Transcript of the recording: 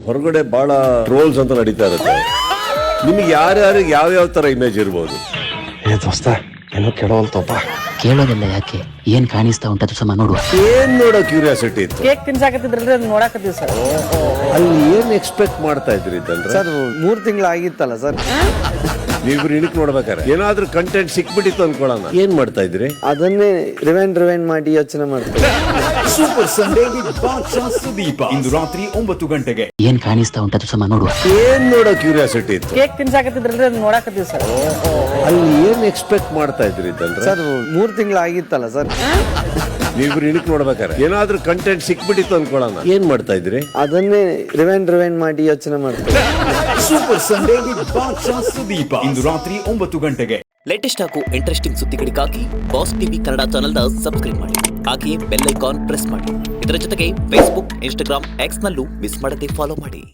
ಹೊರಗಡೆ ಬಹಳ ಟ್ರೋಲ್ಸ್ ಅಂತ ನಡೀತಾ ಇರುತ್ತೆ. ನಿಮ್ಗೆ ಯಾರ್ಯಾರಿಗೆ ಯಾವ ತರ ಇಮೇಜ್ ಇರ್ಬೋದು? ಏ ದೋಸ್ತ ಏನೋ ಕೇಳೋಲ್ತಪ್ಪ. ಕೇಳೋದಿಲ್ಲ ಯಾಕೆ, ಏನ್ ಕಾಣಿಸ್ತಾ ಉಂಟು ಸುಮ್ಮ ನೋಡುವ. ಏನ್ ನೋಡೋ ಕ್ಯೂರಿಯಾಸಿಟಿ ಇತ್ತು. ಕೇಕ್ ತಿನ್ಸಾಕತ್ತಿದ್ರಲ್ರಿ ಅದನ್ನ ನೋಡಾಕತ್ತೀವಿ ಸರ್. ಅಲ್ಲಿ ಏನ್ ಎಕ್ಸ್ಪೆಕ್ಟ್ ಮಾಡ್ತಾ ಇದ್ರಿ ಇದಂದ್ರೆ? ಸರ್ 3 ತಿಂಗಳು ಆಗಿತ್ತಲ್ಲ ಸರ್. ನೀವಿಬ್ರು ಇಣಕ್ ನೋಡ್ಬೇಕಾರೆ ಏನಾದ್ರೂ ಕಂಟೆಂಟ್ ಸಿಕ್ಬಿಟ್ಟಿತ್ತು ಅನ್ಕೊಳ್ಳೋಣ, ಏನ್ ಮಾಡ್ತಾ ಇದ್ರಿ? ಅದನ್ನೇ ರಿವೈಂಡ್ ಮಾಡಿ ಯೋಚನೆ ಮಾಡ್ತೀವಿ. ಸೂಪರ್ ಸಂಡೇ ವಿತ್ ಬಾದ್ಶಾ ಸುದೀಪ ಇಂದು ರಾತ್ರಿ 9 ಗಂಟೆಗೆ. ಏನ್ ಕಾಣಿಸ್ತಾ ಉಂಟು ಸುಮ್ಮ ನೋಡುವ. ಏನ್ ನೋಡೋ ಕ್ಯೂರಿಯಾಸಿಟಿ ಇತ್ತು. ಕೇಕ್ ತಿನ್ಸಾಕತ್ತಿದ್ರಲ್ರಿ ಅದನ್ನ ನೋಡಾಕತ್ತೀವಿ ಸರ್. ಅಲ್ಲಿ ಏನ್ ಎಕ್ಸ್ಪೆಕ್ಟ್ ಮಾಡ್ತಾ ಇದ್ರಿ ಇದಂದ್ರೆ? ಸರ್ 3 ತಿಂಗಳು ಆಗಿತ್ತಲ್ಲ ಸರ್. ನೀವಿಬ್ರು ಇಣಕ್ ನೋಡ್ಬೇಕಾರೆ ಏನಾದ್ರೂ ಕಂಟೆಂಟ್ ಸಿಕ್ಬಿಟ್ಟಿತ್ತು ಅನ್ಕೊಳ್ಳೋಣ, ಏನ್ ಮಾಡ್ತಾ ಇದ್ರಿ? ಅದನ್ನೇ ರಿವೈಂಡ್ ಮಾಡಿ ಯೋಚನೆ ಮಾಡ್ತೀವಿ. ಸೂಪರ್ ಸಂಡೇ ವಿತ್ ಬಾದ್ಶಾ ಸುದೀಪ ಇಂದು ರಾತ್ರಿ 9 ಗಂಟೆಗೆ. ಲೇಟೆಸ್ಟ್ ಹಾಗೂ ಇಂಟ್ರೆಸ್ಟಿಂಗ್ ಸುದ್ದಿಗಳಿಗಾಗಿ ಬಾಸ್ ಟಿವಿ ಕನ್ನಡ ಚಾನೆಲ್ನ ಸಬ್ಸ್ಕ್ರೈಬ್ ಮಾಡಿ. ಹಾಗೆಯೇ ಬೆಲ್ ಐಕಾನ್ ಪ್ರೆಸ್ ಮಾಡಿ. ಇದರ ಜೊತೆಗೆ ಫೇಸ್ಬುಕ್, ಇನ್ಸ್ಟಾಗ್ರಾಮ್, ಎಕ್ಸ್ ನಲ್ಲೂ ಮಿಸ್ ಮಾಡದೆ ಫಾಲೋ ಮಾಡಿ.